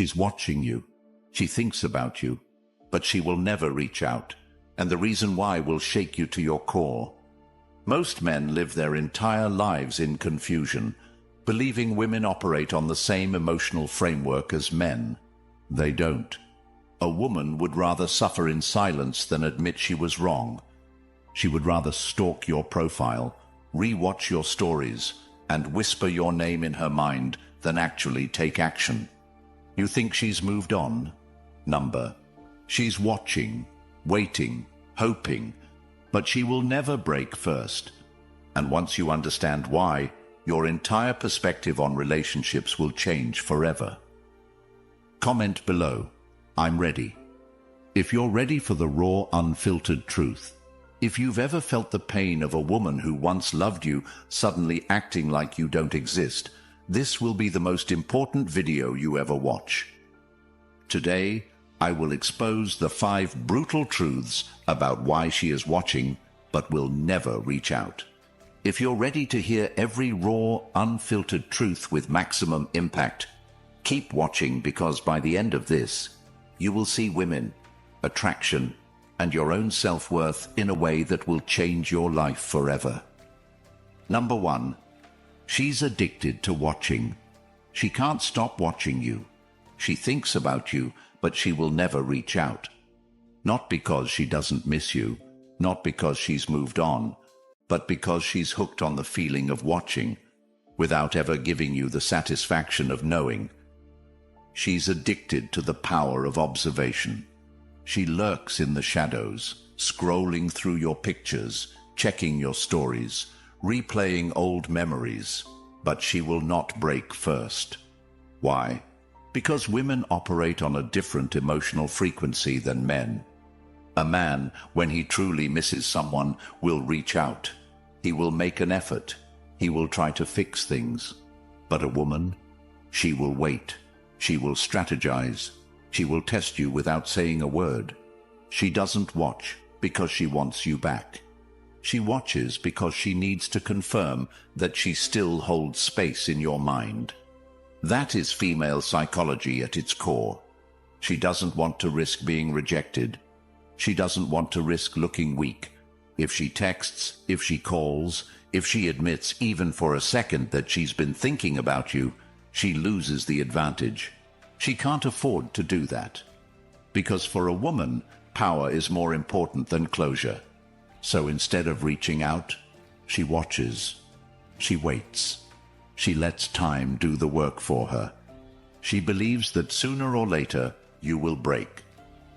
She's watching you. She thinks about you, but she will never reach out, and the reason why will shake you to your core. Most men live their entire lives in confusion, believing women operate on the same emotional framework as men. They don't. A woman would rather suffer in silence than admit she was wrong. She would rather stalk your profile, re-watch your stories, and whisper your name in her mind than actually take action. You think she's moved on? Number. She's watching, waiting, hoping, but she will never break first. And once you understand why, your entire perspective on relationships will change forever. Comment below, I'm ready. If you're ready for the raw, unfiltered truth, if you've ever felt the pain of a woman who once loved you suddenly acting like you don't exist, this will be the most important video you ever watch. Today, I will expose the 5 brutal truths about why she is watching but will never reach out. If you're ready to hear every raw, unfiltered truth with maximum impact, keep watching, because by the end of this, you will see women, attraction, and your own self-worth in a way that will change your life forever. Number 1. She's addicted to watching. She can't stop watching you. She thinks about you, but she will never reach out. Not because she doesn't miss you, not because she's moved on, but because she's hooked on the feeling of watching, without ever giving you the satisfaction of knowing. She's addicted to the power of observation. She lurks in the shadows, scrolling through your pictures, checking your stories, replaying old memories, but she will not break first. Why? Because women operate on a different emotional frequency than men. A man, when he truly misses someone, will reach out. He will make an effort. He will try to fix things. But a woman? She will wait. She will strategize. She will test you without saying a word. She doesn't watch because she wants you back. She watches because she needs to confirm that she still holds space in your mind. That is female psychology at its core. She doesn't want to risk being rejected. She doesn't want to risk looking weak. If she texts, if she calls, if she admits even for a second that she's been thinking about you, she loses the advantage. She can't afford to do that. Because for a woman, power is more important than closure. So instead of reaching out, she watches. She waits. She lets time do the work for her. She believes that sooner or later you will break.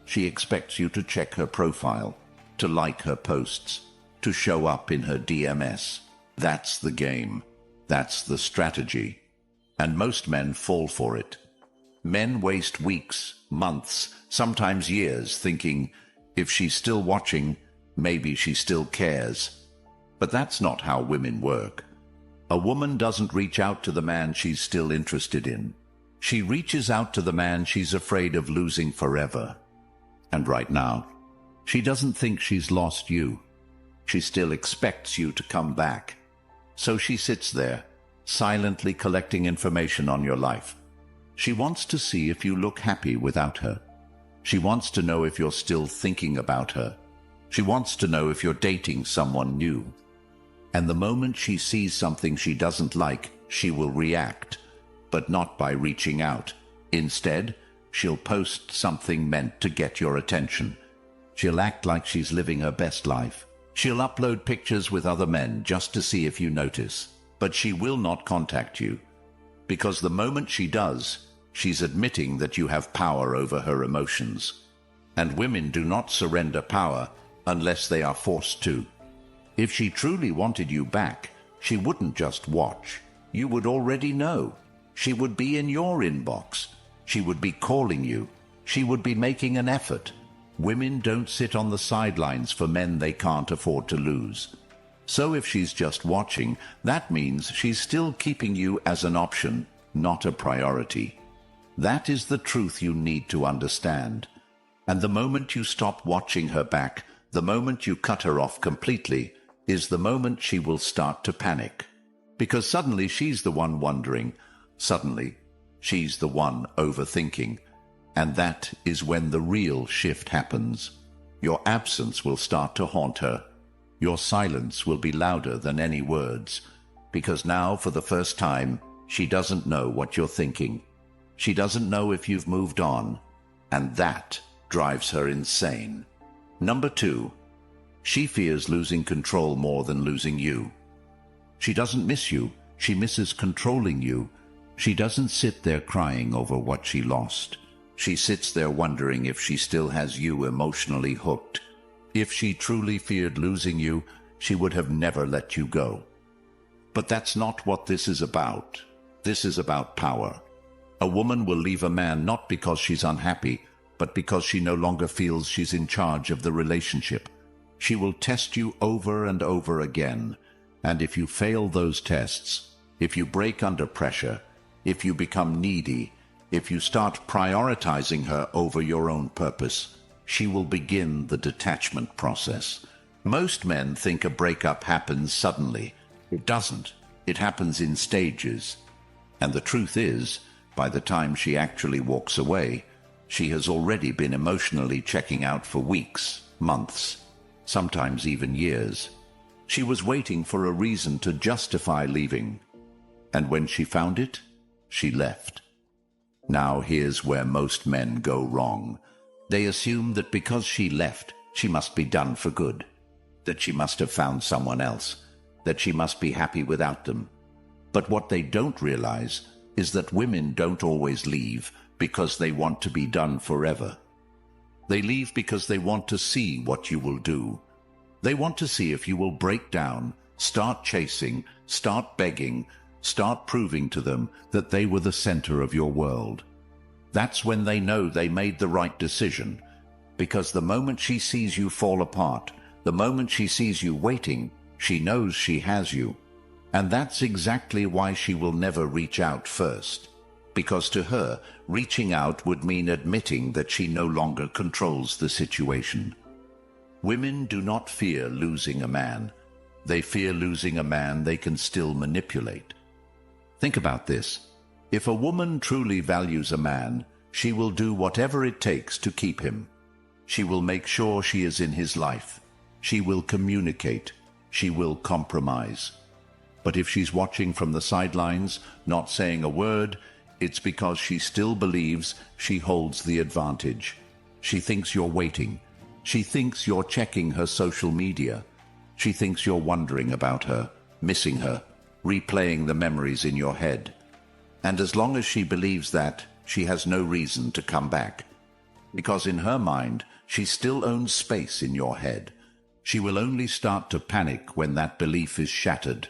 She expects you to check her profile, to like her posts, to show up in her DMs. That's the game. That's the strategy. And most men fall for it. Men waste weeks, months, sometimes years thinking, if she's still watching, maybe she still cares. But that's not how women work. A woman doesn't reach out to the man she's still interested in. She reaches out to the man she's afraid of losing forever. And right now, she doesn't think she's lost you. She still expects you to come back. So she sits there, silently collecting information on your life. She wants to see if you look happy without her. She wants to know if you're still thinking about her. She wants to know if you're dating someone new. And the moment she sees something she doesn't like, she will react, but not by reaching out. Instead, she'll post something meant to get your attention. She'll act like she's living her best life. She'll upload pictures with other men just to see if you notice. But she will not contact you. Because the moment she does, she's admitting that you have power over her emotions. And women do not surrender power unless they are forced to. If she truly wanted you back, she wouldn't just watch. You would already know. She would be in your inbox. She would be calling you. She would be making an effort. Women don't sit on the sidelines for men they can't afford to lose. So if she's just watching, that means she's still keeping you as an option, not a priority. That is the truth you need to understand. And the moment you stop watching her back, the moment you cut her off completely, is the moment she will start to panic. Because suddenly she's the one wondering. Suddenly, She's the one overthinking. And that is when the real shift happens. Your absence will start to haunt her. Your silence will be louder than any words, because now, for the first time, she doesn't know what you're thinking. She doesn't know if you've moved on, and that drives her insane. Number 2, she fears losing control more than losing you. She doesn't miss you, she misses controlling you. She doesn't sit there crying over what she lost. She sits there wondering if she still has you emotionally hooked. If she truly feared losing you, she would have never let you go. But that's not what this is about. This is about power. A woman will leave a man not because she's unhappy, but because she no longer feels she's in charge of the relationship. She will test you over and over again. And if you fail those tests, if you break under pressure, if you become needy, if you start prioritizing her over your own purpose, she will begin the detachment process. Most men think a breakup happens suddenly. It doesn't. It happens in stages. And the truth is, by the time she actually walks away, she has already been emotionally checking out for weeks, months, sometimes even years. She was waiting for a reason to justify leaving. And when she found it, she left. Now here's where most men go wrong. They assume that because she left, she must be done for good, that she must have found someone else, that she must be happy without them. But what they don't realize is that women don't always leave because they want to be done forever. They leave because they want to see what you will do. They want to see if you will break down, start chasing, start begging, start proving to them that they were the center of your world. That's when they know they made the right decision, because the moment she sees you fall apart, the moment she sees you waiting, she knows she has you. And that's exactly why she will never reach out first, because to her, reaching out would mean admitting that she no longer controls the situation. Women do not fear losing a man. They fear losing a man they can still manipulate. Think about this. If a woman truly values a man, she will do whatever it takes to keep him. She will make sure she is in his life. She will communicate. She will compromise. But if she's watching from the sidelines, not saying a word, it's because she still believes she holds the advantage. She thinks you're waiting. She thinks you're checking her social media. She thinks you're wondering about her, missing her, replaying the memories in your head. And as long as she believes that, she has no reason to come back. Because in her mind, she still owns space in your head. She will only start to panic when that belief is shattered.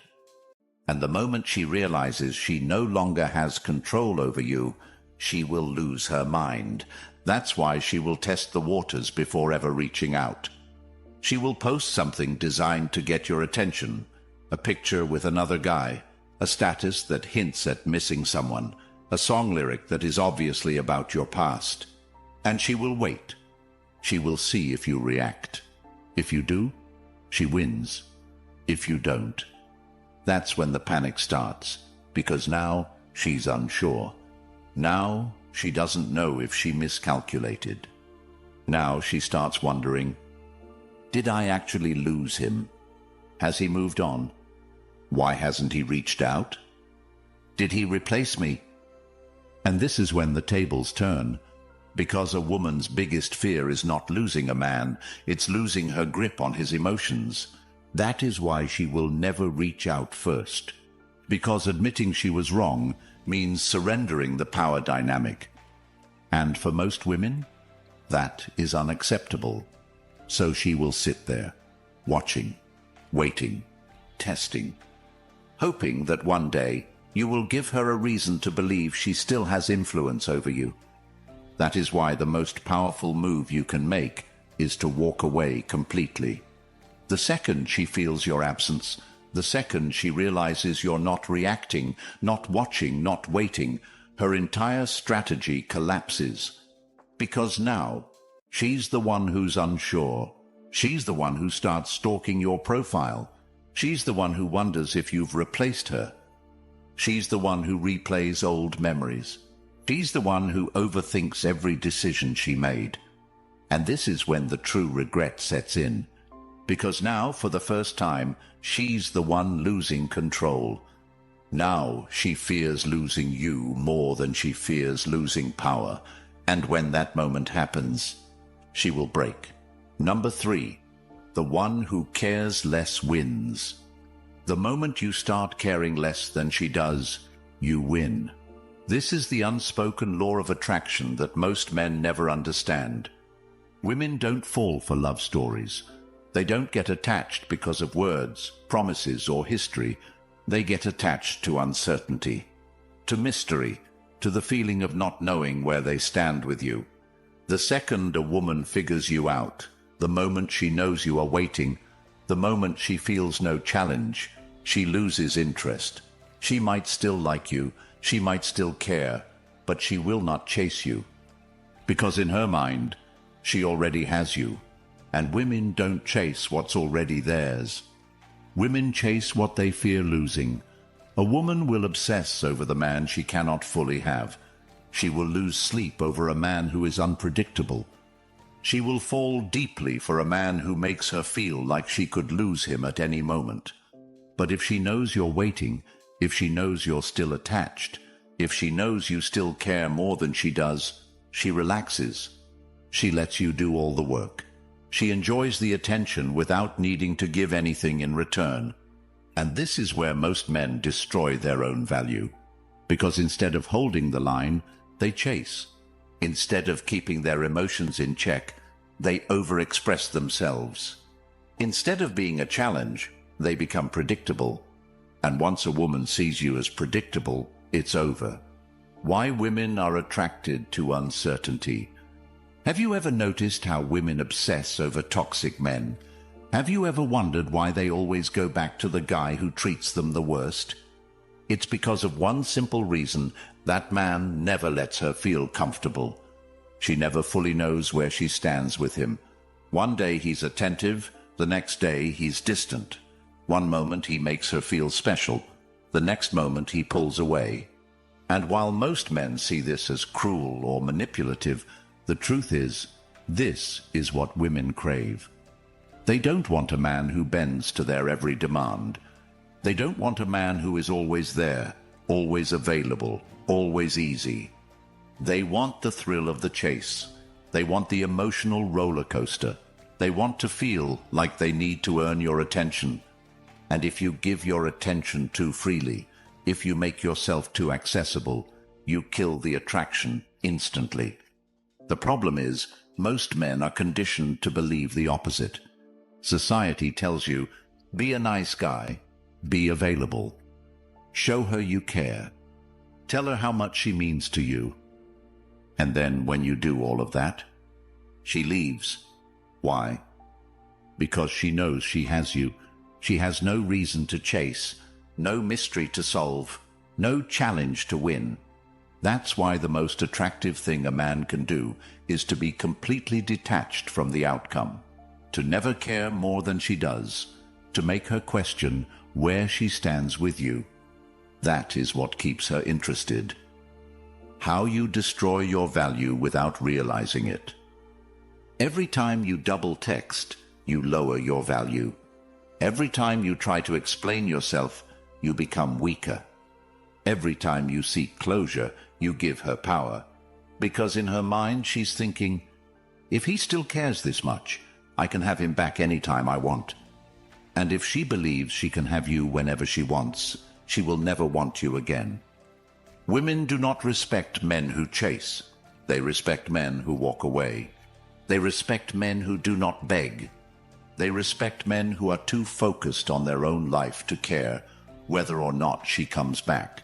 And the moment she realizes she no longer has control over you, she will lose her mind. That's why she will test the waters before ever reaching out. She will post something designed to get your attention, a picture with another guy, a status that hints at missing someone, a song lyric that is obviously about your past. And she will wait. She will see if you react. If you do, she wins. If you don't, that's when the panic starts, because now she's unsure. Now she doesn't know if she miscalculated. Now she starts wondering, did I actually lose him? Has he moved on? Why hasn't he reached out? Did he replace me? And this is when the tables turn, because a woman's biggest fear is not losing a man, it's losing her grip on his emotions. That is why she will never reach out first, because admitting she was wrong means surrendering the power dynamic. And for most women, that is unacceptable. So she will sit there, watching, waiting, testing, hoping that one day you will give her a reason to believe she still has influence over you. That is why the most powerful move you can make is to walk away completely. The second she feels your absence, the second she realizes you're not reacting, not watching, not waiting, her entire strategy collapses. Because now, she's the one who's unsure. She's the one who starts stalking your profile. She's the one who wonders if you've replaced her. She's the one who replays old memories. She's the one who overthinks every decision she made. And this is when the true regret sets in. Because now, for the first time, she's the one losing control. Now she fears losing you more than she fears losing power. And when that moment happens, she will break. Number 3. The one who cares less wins. The moment you start caring less than she does, you win. This is the unspoken law of attraction that most men never understand. Women don't fall for love stories. They don't get attached because of words, promises, or history. They get attached to uncertainty, to mystery, to the feeling of not knowing where they stand with you. The second a woman figures you out, the moment she knows you are waiting, the moment she feels no challenge, she loses interest. She might still like you, she might still care, but she will not chase you. Because in her mind, she already has you. And women don't chase what's already theirs. Women chase what they fear losing. A woman will obsess over the man she cannot fully have. She will lose sleep over a man who is unpredictable. She will fall deeply for a man who makes her feel like she could lose him at any moment. But if she knows you're waiting, if she knows you're still attached, if she knows you still care more than she does, she relaxes. She lets you do all the work. She enjoys the attention without needing to give anything in return. And this is where most men destroy their own value. Because instead of holding the line, they chase. Instead of keeping their emotions in check, they overexpress themselves. Instead of being a challenge, they become predictable. And once a woman sees you as predictable, it's over. Why women are attracted to uncertainty. Have you ever noticed how women obsess over toxic men? Have you ever wondered why they always go back to the guy who treats them the worst? It's because of one simple reason: that man never lets her feel comfortable. She never fully knows where she stands with him. One day he's attentive, the next day he's distant. One moment he makes her feel special, the next moment he pulls away. And while most men see this as cruel or manipulative, the truth is, this is what women crave. They don't want a man who bends to their every demand. They don't want a man who is always there, always available, always easy. They want the thrill of the chase. They want the emotional roller coaster. They want to feel like they need to earn your attention. And if you give your attention too freely, if you make yourself too accessible, you kill the attraction instantly. The problem is, most men are conditioned to believe the opposite. Society tells you, be a nice guy, be available. Show her you care. Tell her how much she means to you. And then when you do all of that, she leaves. Why? Because she knows she has you. She has no reason to chase, no mystery to solve, no challenge to win. That's why the most attractive thing a man can do is to be completely detached from the outcome, to never care more than she does, to make her question where she stands with you. That is what keeps her interested. How you destroy your value without realizing it. Every time you double text, you lower your value. Every time you try to explain yourself, you become weaker. Every time you seek closure, you give her power. Because in her mind, she's thinking, if he still cares this much, I can have him back anytime I want. And if she believes she can have you whenever she wants, she will never want you again. Women do not respect men who chase. They respect men who walk away. They respect men who do not beg. They respect men who are too focused on their own life to care whether or not she comes back.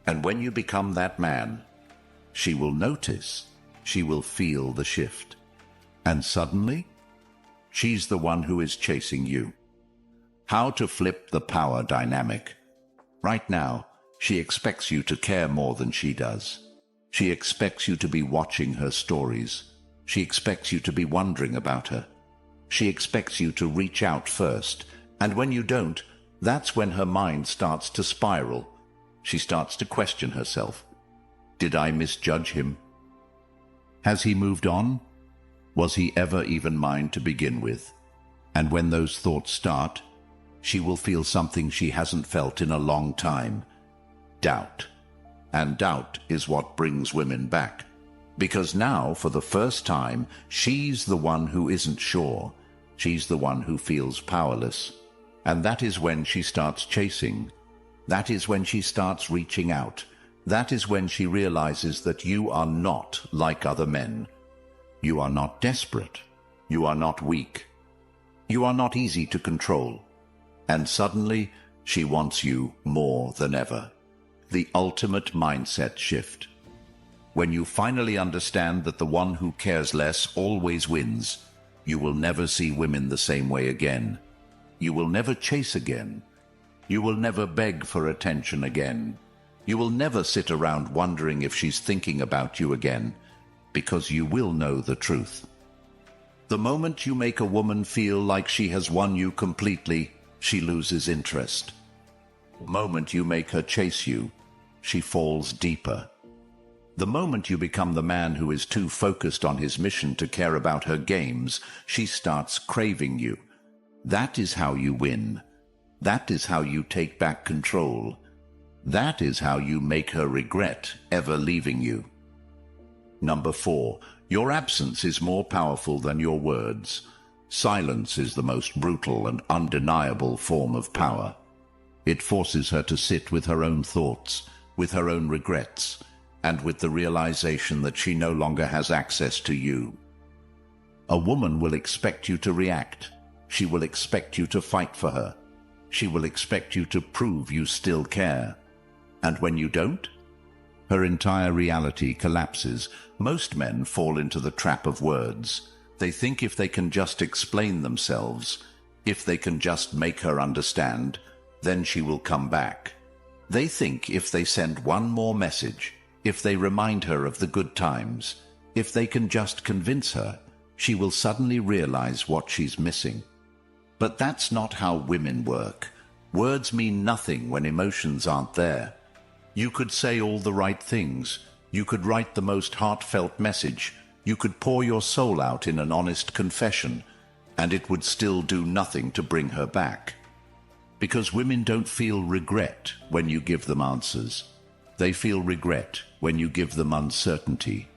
And when you become that man, she will notice, she will feel the shift. And suddenly, she's the one who is chasing you. How to flip the power dynamic. Right now, she expects you to care more than she does. She expects you to be watching her stories. She expects you to be wondering about her. She expects you to reach out first, and when you don't, that's when her mind starts to spiral. She starts to question herself. Did I misjudge him? Has he moved on? Was he ever even mine to begin with? And when those thoughts start, she will feel something she hasn't felt in a long time. Doubt. And doubt is what brings women back. Because now, for the first time, she's the one who isn't sure. She's the one who feels powerless. And that is when she starts chasing. That is when she starts reaching out. That is when she realizes that you are not like other men. You are not desperate. You are not weak. You are not easy to control. And suddenly, she wants you more than ever. The ultimate mindset shift. When you finally understand that the one who cares less always wins, you will never see women the same way again. You will never chase again. You will never beg for attention again. You will never sit around wondering if she's thinking about you again, because you will know the truth. The moment you make a woman feel like she has won you completely, she loses interest. The moment you make her chase you, she falls deeper. The moment you become the man who is too focused on his mission to care about her games, she starts craving you. That is how you win. That is how you take back control. That is how you make her regret ever leaving you. Number 4, your absence is more powerful than your words. Silence is the most brutal and undeniable form of power. It forces her to sit with her own thoughts, with her own regrets, and with the realization that she no longer has access to you. A woman will expect you to react. She will expect you to fight for her. She will expect you to prove you still care. And when you don't, her entire reality collapses. Most men fall into the trap of words. They think if they can just explain themselves, if they can just make her understand, then she will come back. They think if they send one more message, if they remind her of the good times, if they can just convince her, she will suddenly realize what she's missing. But that's not how women work. Words mean nothing when emotions aren't there. You could say all the right things. You could write the most heartfelt message. You could pour your soul out in an honest confession, and it would still do nothing to bring her back. Because women don't feel regret when you give them answers. They feel regret when you give them uncertainty.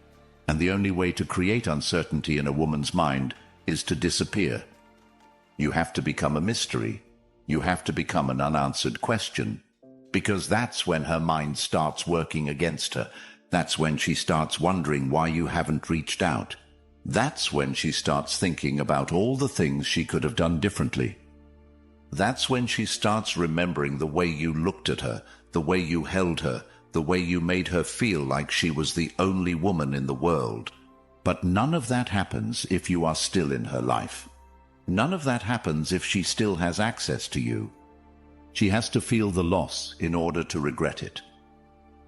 And the only way to create uncertainty in a woman's mind is to disappear. You have to become a mystery. You have to become an unanswered question. Because that's when her mind starts working against her. That's when she starts wondering why you haven't reached out. That's when she starts thinking about all the things she could have done differently. That's when she starts remembering the way you looked at her, the way you held her, the way you made her feel like she was the only woman in the world. But none of that happens if you are still in her life. None of that happens if she still has access to you. She has to feel the loss in order to regret it.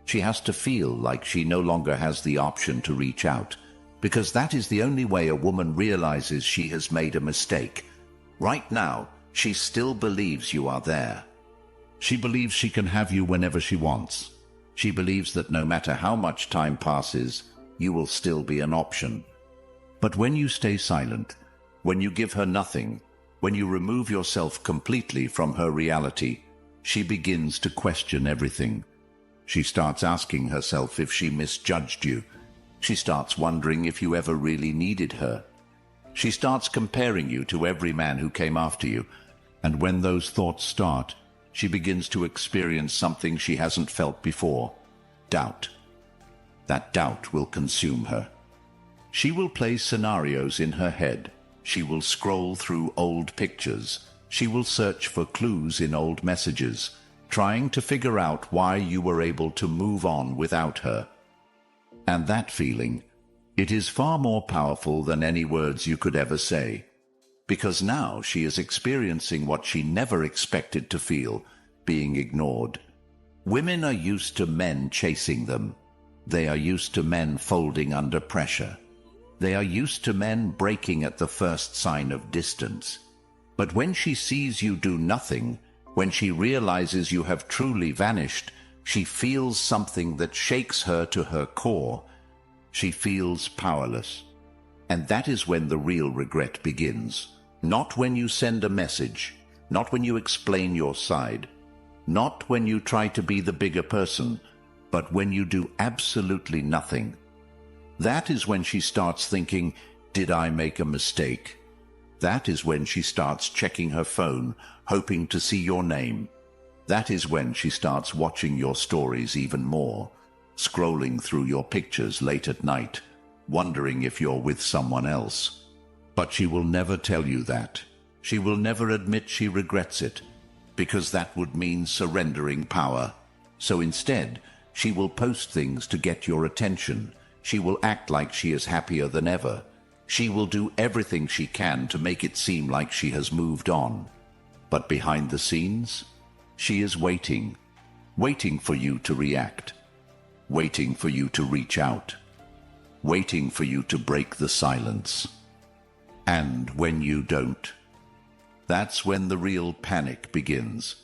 She has to feel like she no longer has the option to reach out, because that is the only way a woman realizes she has made a mistake. Right now, she still believes you are there. She believes she can have you whenever she wants. She believes that no matter how much time passes, you will still be an option. But when you stay silent, when you give her nothing, when you remove yourself completely from her reality, she begins to question everything. She starts asking herself if she misjudged you. She starts wondering if you ever really needed her. She starts comparing you to every man who came after you. And when those thoughts start, she begins to experience something she hasn't felt before: doubt. That doubt will consume her. She will play scenarios in her head. She will scroll through old pictures. She will search for clues in old messages, trying to figure out why you were able to move on without her. And that feeling, it is far more powerful than any words you could ever say. Because now she is experiencing what she never expected to feel: being ignored. Women are used to men chasing them. They are used to men folding under pressure. They are used to men breaking at the first sign of distance. But when she sees you do nothing, when she realizes you have truly vanished, She feels something that shakes her to her core. She feels powerless. And that is when the real regret begins. Not when you send a message, not when you explain your side, not when you try to be the bigger person, but when you do absolutely nothing. That is when she starts thinking, did I make a mistake? That is when she starts checking her phone, hoping to see your name. That is when she starts watching your stories even more, scrolling through your pictures late at night, wondering if you're with someone else. But she will never tell you that. She will never admit she regrets it, because that would mean surrendering power. So instead, she will post things to get your attention. She will act like she is happier than ever. She will do everything she can to make it seem like she has moved on. But behind the scenes, she is waiting for you to react, waiting for you to reach out, waiting for you to break the silence. And when you don't, that's when the real panic begins.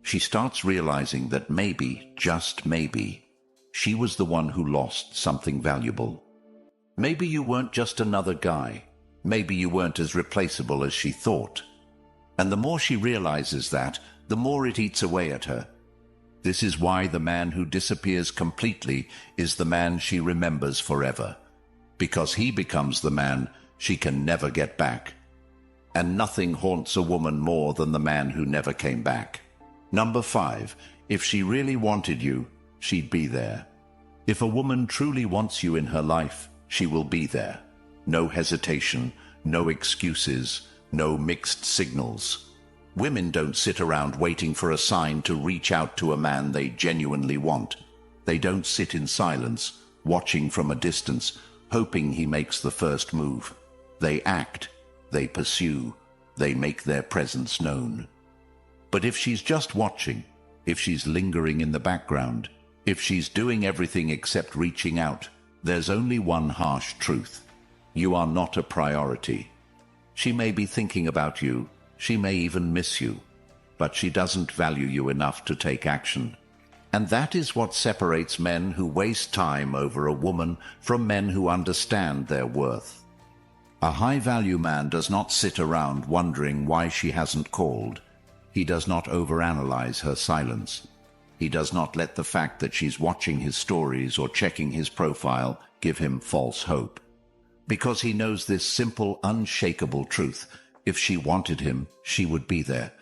She starts realizing that maybe, just maybe, she was the one who lost something valuable. Maybe you weren't just another guy. Maybe you weren't as replaceable as she thought. And the more she realizes that, the more it eats away at her. This is why the man who disappears completely is the man she remembers forever, because he becomes the man she can never get back. And nothing haunts a woman more than the man who never came back. Number 5, if she really wanted you, she'd be there. If a woman truly wants you in her life, she will be there. No hesitation, no excuses, no mixed signals. Women don't sit around waiting for a sign to reach out to a man they genuinely want. They don't sit in silence, watching from a distance, hoping he makes the first move. They act, they pursue, they make their presence known. But if she's just watching, if she's lingering in the background, if she's doing everything except reaching out, there's only one harsh truth. You are not a priority. She may be thinking about you, she may even miss you, but she doesn't value you enough to take action. And that is what separates men who waste time over a woman from men who understand their worth. A high-value man does not sit around wondering why she hasn't called. He does not overanalyze her silence. He does not let the fact that she's watching his stories or checking his profile give him false hope. Because he knows this simple, unshakable truth: if she wanted him, she would be there.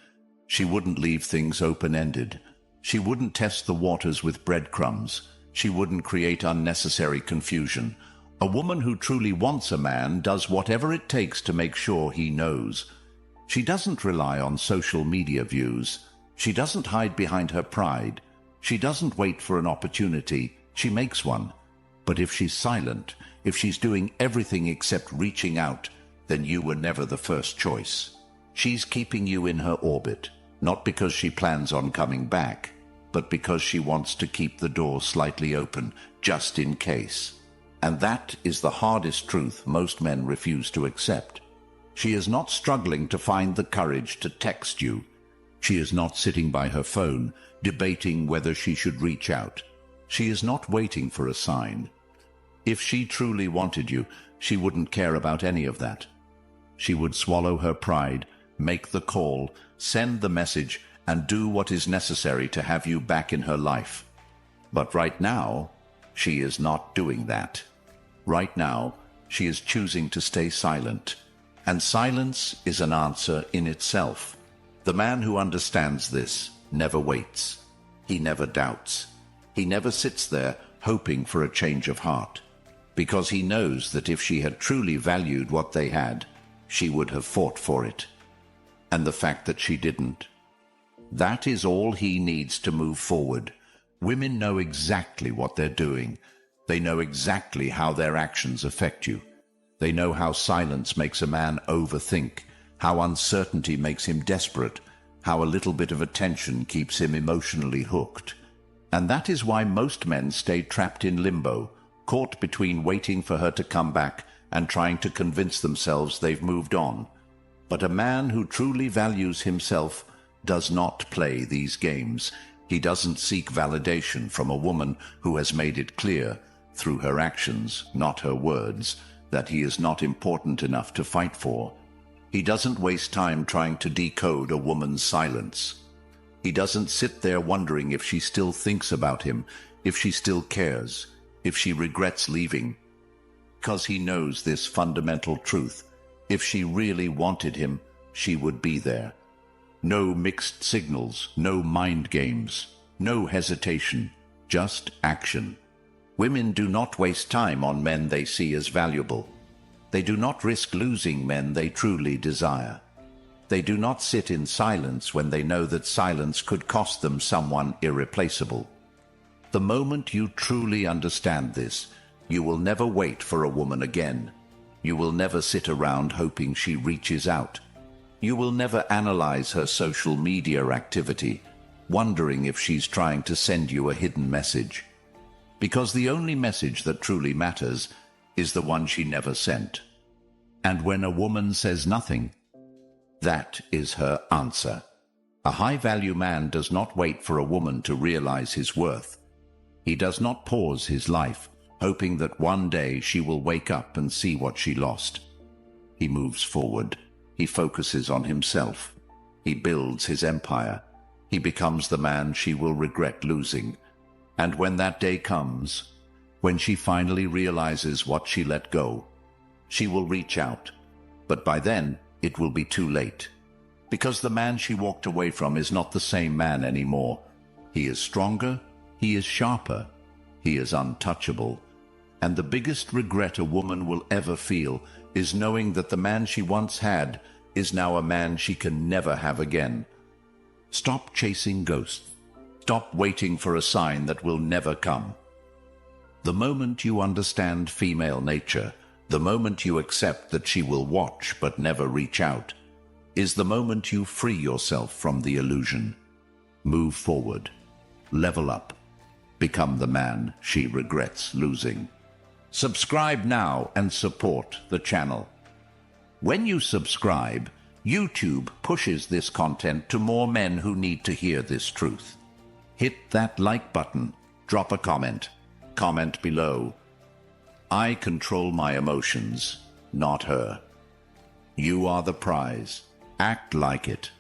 She wouldn't leave things open-ended. She wouldn't test the waters with breadcrumbs. She wouldn't create unnecessary confusion. A woman who truly wants a man does whatever it takes to make sure he knows. She doesn't rely on social media views. She doesn't hide behind her pride. She doesn't wait for an opportunity. She makes one. But if she's silent, if she's doing everything except reaching out, then you were never the first choice. She's keeping you in her orbit, not because she plans on coming back, but because she wants to keep the door slightly open, just in case. And that is the hardest truth most men refuse to accept. She is not struggling to find the courage to text you. She is not sitting by her phone, debating whether she should reach out. She is not waiting for a sign. If she truly wanted you, she wouldn't care about any of that. She would swallow her pride, make the call, send the message, and do what is necessary to have you back in her life. But right now, she is not doing that. Right now, she is choosing to stay silent. And silence is an answer in itself. The man who understands this never waits. He never doubts. He never sits there hoping for a change of heart. Because he knows that if she had truly valued what they had, she would have fought for it. And the fact that she didn't, that is all he needs to move forward. Women know exactly what they're doing. They know exactly how their actions affect you. They know how silence makes a man overthink, how uncertainty makes him desperate, how a little bit of attention keeps him emotionally hooked. And that is why most men stay trapped in limbo, caught between waiting for her to come back and trying to convince themselves they've moved on. But a man who truly values himself does not play these games. He doesn't seek validation from a woman who has made it clear, through her actions, not her words, that he is not important enough to fight for. He doesn't waste time trying to decode a woman's silence. He doesn't sit there wondering if she still thinks about him, if she still cares, if she regrets leaving. Because he knows this fundamental truth: if she really wanted him, she would be there. No mixed signals, no mind games, no hesitation, just action. Women do not waste time on men they see as valuable. They do not risk losing men they truly desire. They do not sit in silence when they know that silence could cost them someone irreplaceable. The moment you truly understand this, you will never wait for a woman again. You will never sit around hoping she reaches out. You will never analyze her social media activity, wondering if she's trying to send you a hidden message. Because the only message that truly matters is the one she never sent. And when a woman says nothing, that is her answer. A high-value man does not wait for a woman to realize his worth. He does not pause his life, hoping that one day she will wake up and see what she lost. He moves forward. He focuses on himself. He builds his empire. He becomes the man she will regret losing. And when that day comes, when she finally realizes what she let go, she will reach out. But by then, it will be too late. Because the man she walked away from is not the same man anymore. He is stronger. He is sharper. He is untouchable. And the biggest regret a woman will ever feel is knowing that the man she once had is now a man she can never have again. Stop chasing ghosts. Stop waiting for a sign that will never come. The moment you understand female nature, the moment you accept that she will watch but never reach out, is the moment you free yourself from the illusion. Move forward. Level up. Become the man she regrets losing. Subscribe now and support the channel. When you subscribe, YouTube pushes this content to more men who need to hear this truth. Hit that like button. Drop a comment. Comment below. I control my emotions, not her. You are the prize. Act like it.